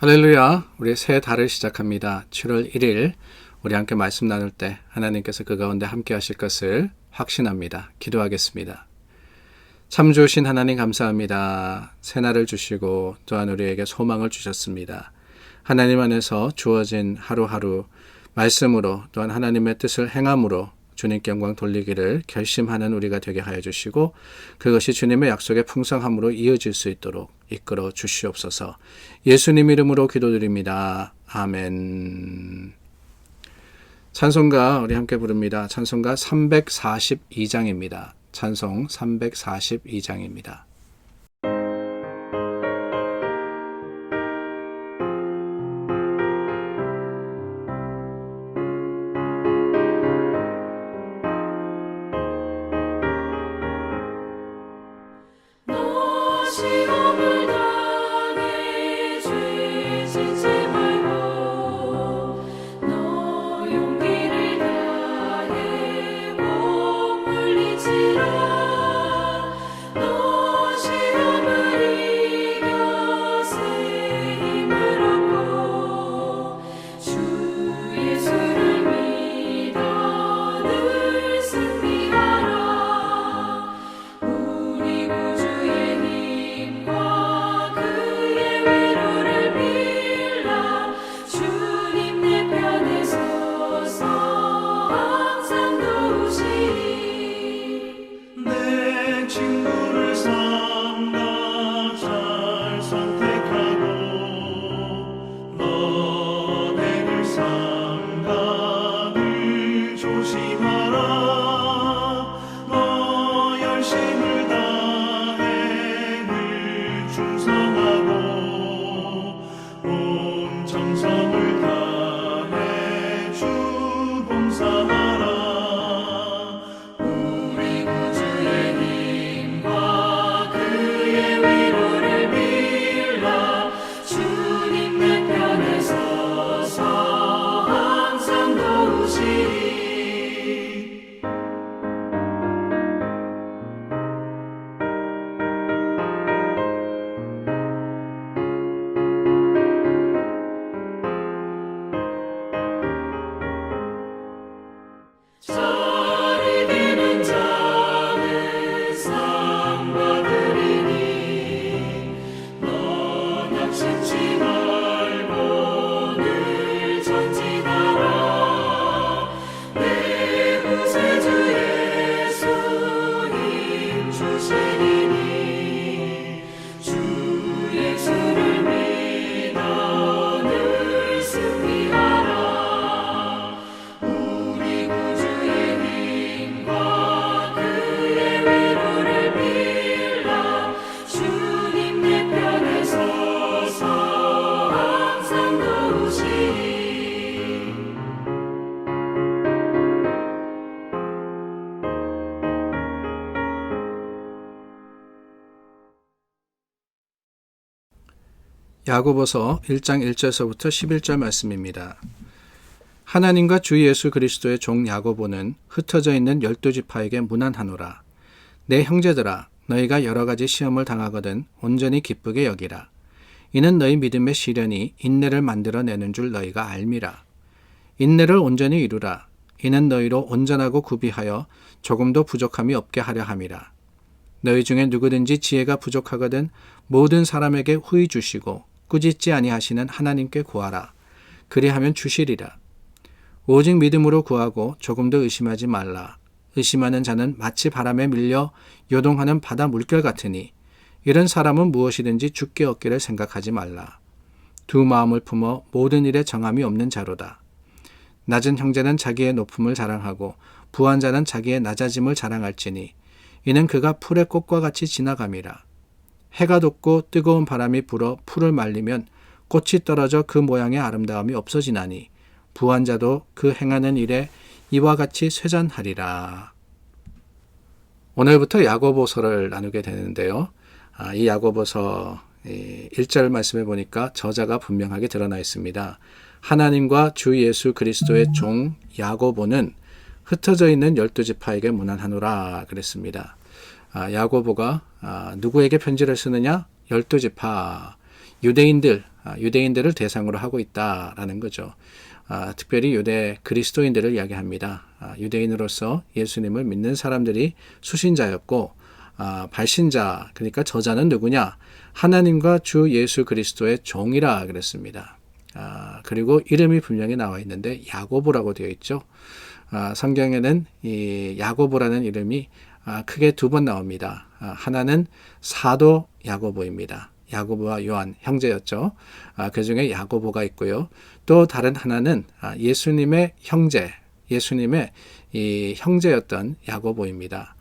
할렐루야. 우리 새 달을 시작합니다. 7월 1일 우리 함께 말씀 나눌 때 하나님께서 그 가운데 함께 하실 것을 확신합니다. 기도하겠습니다. 참 좋으신 하나님 감사합니다. 새날을 주시고 또한 우리에게 소망을 주셨습니다. 하나님 안에서 주어진 하루하루 말씀으로 또한 하나님의 뜻을 행함으로 주님께 영광 돌리기를 결심하는 우리가 되게 하여 주시고 그것이 주님의 약속의 풍성함으로 이어질 수 있도록 이끌어 주시옵소서. 예수님 이름으로 기도드립니다. 아멘. 찬송가 우리 함께 부릅니다. 찬송가 342장입니다. 찬송 342장입니다. 시험을 당해 죄 짓지 말고 너 용기를 다해 못 물리치라. 너 시험을 이겨 새 힘을 얻고 주 예수를 믿어 늘 승리하라. 우리 구주의 힘과 그의 위로를 빌라. 주님 내 편에 서서 항상 도우시리. 내 친구를 삼가 잘 선택하고 너네를 삼가 늘 조심하라. 너 열심을 다해 늘 충성하고 온 정성을 다해 주 봉사하라. 우리 구주의 힘과 그의 위로를 빌라. 주님 내 편에 서서 항상 도우시리. 잘 이기는 자는 상 받으리니 너 낙심치 말고 늘 전진하라. 내 구세주 예수 힘 주시리니 주 예수를 믿어 늘 승리하라. 우리 구주의 힘과 그의 위로를 빌라. 주님 내 편에 서서 항상 도우시리. 야고보서 1장 1절서부터 11절 말씀입니다. 하나님과 주 예수 그리스도의 종 야고보는 흩어져 있는 12지파에게 문안하노라. 내 형제들아, 너희가 여러 가지 시험을 당하거든 온전히 기쁘게 여기라. 이는 너희 믿음의 시련이 인내를 만들어내는 줄 너희가 알미라. 인내를 온전히 이루라. 이는 너희로 온전하고 구비하여 조금도 부족함이 없게 하려 함이라. 너희 중에 누구든지 지혜가 부족하거든 모든 사람에게 후히 주시고 꾸짖지 아니하시는 하나님께 구하라. 그리하면 주시리라. 오직 믿음으로 구하고 조금도 의심하지 말라. 의심하는 자는 마치 바람에 밀려 요동하는 바다 물결 같으니 이런 사람은 무엇이든지 죽게 얻기를 생각하지 말라. 두 마음을 품어 모든 일에 정함이 없는 자로다. 낮은 형제는 자기의 높음을 자랑하고 부한 자는 자기의 낮아짐을 자랑할지니 이는 그가 풀의 꽃과 같이 지나감이라. 해가 돋고 뜨거운 바람이 불어 풀을 말리면 꽃이 떨어져 그 모양의 아름다움이 없어지나니 부한 자도 그 행하는 일에 이와 같이 쇠잔하리라. 오늘부터 야고보서를 나누게 되는데요. 이 야고보서 1절 말씀에 보니까 저자가 분명하게 드러나 있습니다. 하나님과 주 예수 그리스도의 종 야고보는 흩어져 있는 12지파에게 문안하노라 그랬습니다. 야고보가 누구에게 편지를 쓰느냐? 12지파. 유대인들을 대상으로 하고 있다라는 거죠. 특별히 유대 그리스도인들을 이야기합니다. 유대인으로서 예수님을 믿는 사람들이 수신자였고 발신자, 그러니까 저자는 누구냐? 하나님과 주 예수 그리스도의 종이라 그랬습니다. 그리고 이름이 분명히 나와 있는데 야고보라고 되어 있죠. 성경에는 이 야고보라는 이름이 크게 두 번 나옵니다. 하나는 사도 야고보입니다. 야고보와 요한 형제였죠. 그 중에 야고보가 있고요. 또 다른 하나는 예수님의 형제, 예수님의 이 형제였던 야고보입니다.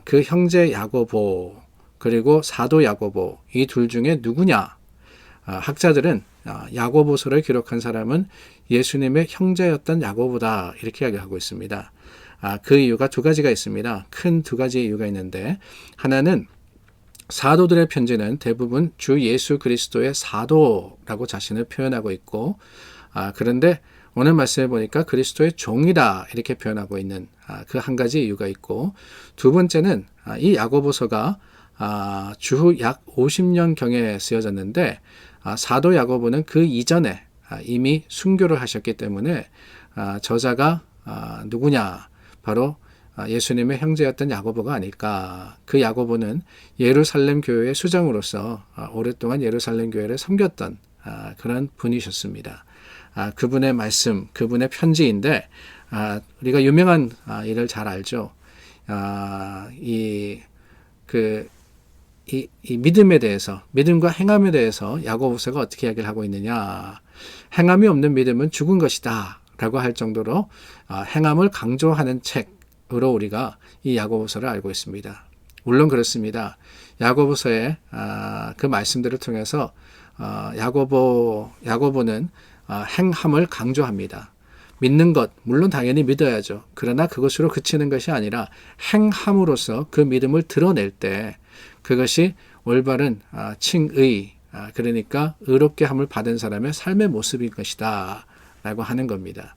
그 형제 야고보 그리고 사도 야고보 이 둘 중에 누구냐? 학자들은 야고보서를 기록한 사람은 예수님의 형제였던 야고보다 이렇게 이야기하고 있습니다. 그 이유가 두 가지가 있습니다. 큰 두 가지의 이유가 있는데 하나는 사도들의 편지는 대부분 주 예수 그리스도의 사도라고 자신을 표현하고 있고 그런데 오늘 말씀해 보니까 그리스도의 종이다 이렇게 표현하고 있는 그 한 가지 이유가 있고 두 번째는 이 야고보서가 주후 약 50년경에 쓰여졌는데 사도 야고보는 그 이전에 이미 순교를 하셨기 때문에 저자가 누구냐 바로 예수님의 형제였던 야고보가 아닐까. 그 야고보는 예루살렘 교회의 수장으로서 오랫동안 예루살렘 교회를 섬겼던 그런 분이셨습니다. 그분의 말씀, 그분의 편지인데 우리가 유명한 일을 잘 알죠. 이 믿음에 대해서, 믿음과 행함에 대해서 야고보서가 어떻게 이야기를 하고 있느냐. 행함이 없는 믿음은 죽은 것이다 라고 할 정도로 행함을 강조하는 책으로 우리가 이 야고보서를 알고 있습니다. 물론 그렇습니다. 야고보서의 그 말씀들을 통해서 야고보는 행함을 강조합니다. 믿는 것, 물론 당연히 믿어야죠. 그러나 그것으로 그치는 것이 아니라 행함으로써 그 믿음을 드러낼 때 그것이 올바른 칭의, 그러니까 의롭게 함을 받은 사람의 삶의 모습인 것이다 라고 하는 겁니다.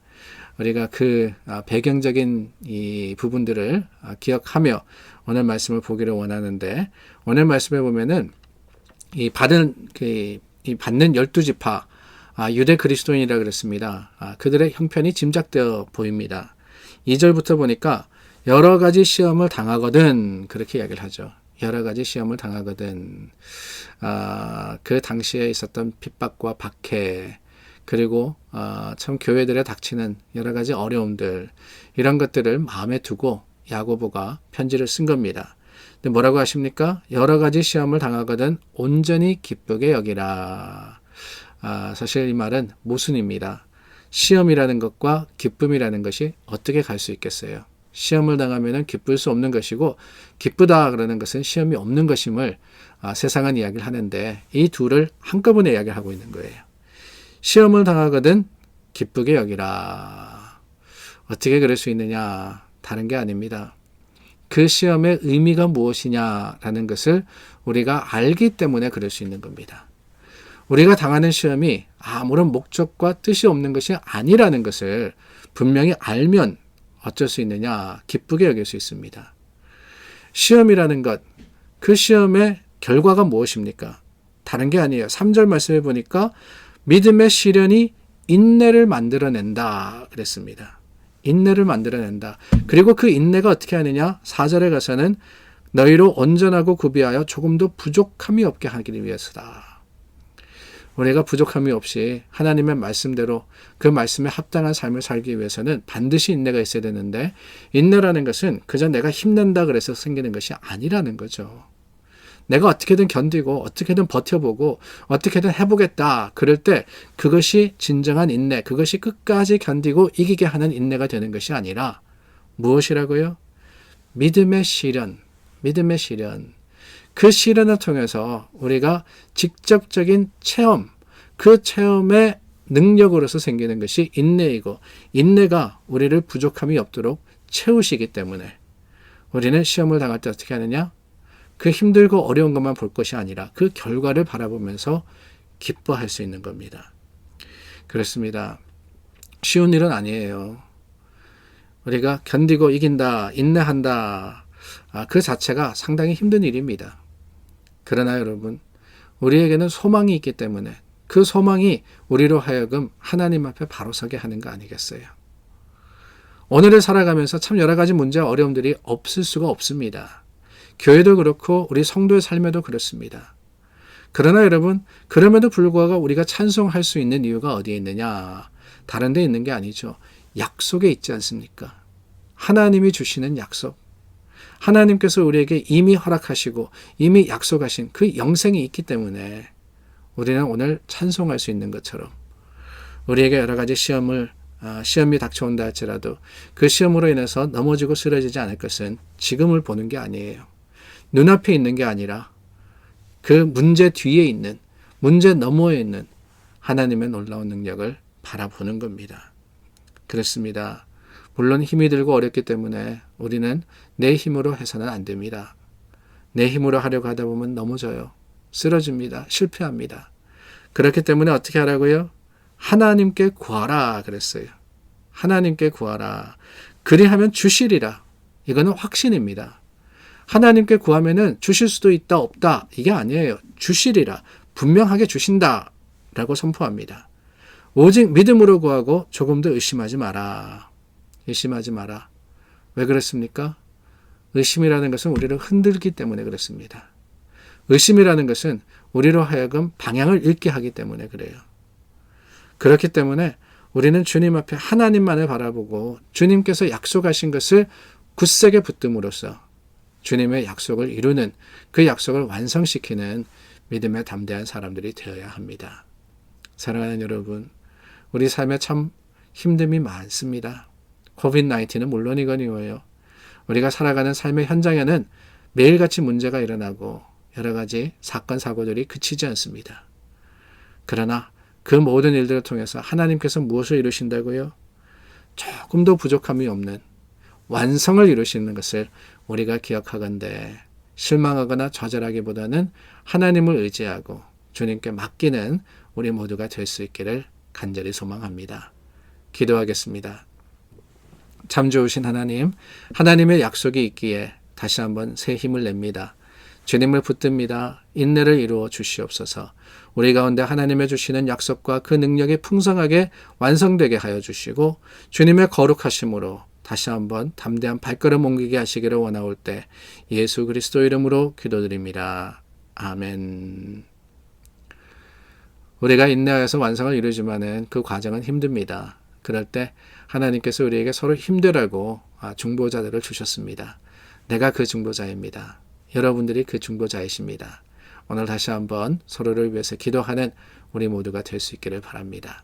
우리가 그 배경적인 이 부분들을 기억하며 오늘 말씀을 보기를 원하는데 오늘 말씀에 보면은 이 받는 12지파 유대 그리스도인이라 그랬습니다. 그들의 형편이 짐작되어 보입니다. 2절부터 보니까 여러 가지 시험을 당하거든 그렇게 이야기를 하죠. 여러 가지 시험을 당하거든. 그 당시에 있었던 핍박과 박해 그리고 참 교회들에 닥치는 여러 가지 어려움들 이런 것들을 마음에 두고 야고보가 편지를 쓴 겁니다. 근데 뭐라고 하십니까? 여러 가지 시험을 당하거든 온전히 기쁘게 여기라. 사실 이 말은 모순입니다. 시험이라는 것과 기쁨이라는 것이 어떻게 갈 수 있겠어요? 시험을 당하면 기쁠 수 없는 것이고 기쁘다 그러는 것은 시험이 없는 것임을 세상은 이야기를 하는데 이 둘을 한꺼번에 이야기를 하고 있는 거예요. 시험을 당하거든 기쁘게 여기라. 어떻게 그럴 수 있느냐? 다른 게 아닙니다. 그 시험의 의미가 무엇이냐라는 것을 우리가 알기 때문에 그럴 수 있는 겁니다. 우리가 당하는 시험이 아무런 목적과 뜻이 없는 것이 아니라는 것을 분명히 알면 어쩔 수 있느냐? 기쁘게 여길 수 있습니다. 시험이라는 것, 그 시험의 결과가 무엇입니까? 다른 게 아니에요. 3절 말씀해 보니까 믿음의 시련이 인내를 만들어낸다 그랬습니다. 인내를 만들어낸다. 그리고 그 인내가 어떻게 하느냐? 4절에 가서는 너희로 온전하고 구비하여 조금도 부족함이 없게 하기 위해서다. 우리가 부족함이 없이 하나님의 말씀대로 그 말씀에 합당한 삶을 살기 위해서는 반드시 인내가 있어야 되는데 인내라는 것은 그저 내가 힘낸다 그래서 생기는 것이 아니라는 거죠. 내가 어떻게든 견디고 어떻게든 버텨보고 어떻게든 해보겠다 그럴 때 그것이 진정한 인내, 그것이 끝까지 견디고 이기게 하는 인내가 되는 것이 아니라 무엇이라고요? 믿음의 시련, 믿음의 시련. 그 시련을 통해서 우리가 직접적인 체험, 그 체험의 능력으로서 생기는 것이 인내이고 인내가 우리를 부족함이 없도록 채우시기 때문에 우리는 시험을 당할 때 어떻게 하느냐? 그 힘들고 어려운 것만 볼 것이 아니라 그 결과를 바라보면서 기뻐할 수 있는 겁니다. 그렇습니다. 쉬운 일은 아니에요. 우리가 견디고 이긴다, 인내한다. 그 자체가 상당히 힘든 일입니다. 그러나 여러분, 우리에게는 소망이 있기 때문에 그 소망이 우리로 하여금 하나님 앞에 바로 서게 하는 거 아니겠어요? 오늘을 살아가면서 참 여러 가지 문제와 어려움들이 없을 수가 없습니다. 교회도 그렇고 우리 성도의 삶에도 그렇습니다. 그러나 여러분, 그럼에도 불구하고 우리가 찬송할 수 있는 이유가 어디에 있느냐? 다른 데 있는 게 아니죠. 약속에 있지 않습니까? 하나님이 주시는 약속. 하나님께서 우리에게 이미 허락하시고 이미 약속하신 그 영생이 있기 때문에 우리는 오늘 찬송할 수 있는 것처럼 우리에게 여러 가지 시험이 닥쳐온다 할지라도 그 시험으로 인해서 넘어지고 쓰러지지 않을 것은 지금을 보는 게 아니에요. 눈앞에 있는 게 아니라 그 문제 뒤에 있는, 문제 너머에 있는 하나님의 놀라운 능력을 바라보는 겁니다. 그렇습니다. 물론 힘이 들고 어렵기 때문에 우리는 내 힘으로 해서는 안 됩니다. 내 힘으로 하려고 하다 보면 넘어져요. 쓰러집니다. 실패합니다. 그렇기 때문에 어떻게 하라고요? 하나님께 구하라 그랬어요. 하나님께 구하라. 그리하면 주시리라. 이거는 확신입니다. 하나님께 구하면은 주실 수도 있다 없다 이게 아니에요. 주시리라. 분명하게 주신다 라고 선포합니다. 오직 믿음으로 구하고 조금도 의심하지 마라. 의심하지 마라. 왜 그렇습니까? 의심이라는 것은 우리를 흔들기 때문에 그렇습니다. 의심이라는 것은 우리로 하여금 방향을 잃게 하기 때문에 그래요. 그렇기 때문에 우리는 주님 앞에 하나님만을 바라보고 주님께서 약속하신 것을 굳세게 붙듦으로써 주님의 약속을 이루는 그 약속을 완성시키는 믿음에 담대한 사람들이 되어야 합니다. 사랑하는 여러분, 우리 삶에 참 힘듦이 많습니다. 코비드-19는 물론이거니와요. 우리가 살아가는 삶의 현장에는 매일같이 문제가 일어나고 여러 가지 사건, 사고들이 그치지 않습니다. 그러나 그 모든 일들을 통해서 하나님께서 무엇을 이루신다고요? 조금도 부족함이 없는 완성을 이루시는 것을 우리가 기억하건대 실망하거나 좌절하기보다는 하나님을 의지하고 주님께 맡기는 우리 모두가 될 수 있기를 간절히 소망합니다. 기도하겠습니다. 참 좋으신 하나님, 하나님의 약속이 있기에 다시 한번 새 힘을 냅니다. 주님을 붙듭니다. 인내를 이루어 주시옵소서. 우리 가운데 하나님의 주시는 약속과 그 능력이 풍성하게 완성되게 하여 주시고 주님의 거룩하심으로 다시 한번 담대한 발걸음 옮기게 하시기를 원하올 때 예수 그리스도 이름으로 기도드립니다. 아멘. 우리가 인내하여서 완성을 이루지만은 그 과정은 힘듭니다. 그럴 때 하나님께서 우리에게 서로 힘내라고 중보자들을 주셨습니다. 내가 그 중보자입니다. 여러분들이 그 중보자이십니다. 오늘 다시 한번 서로를 위해서 기도하는 우리 모두가 될 수 있기를 바랍니다.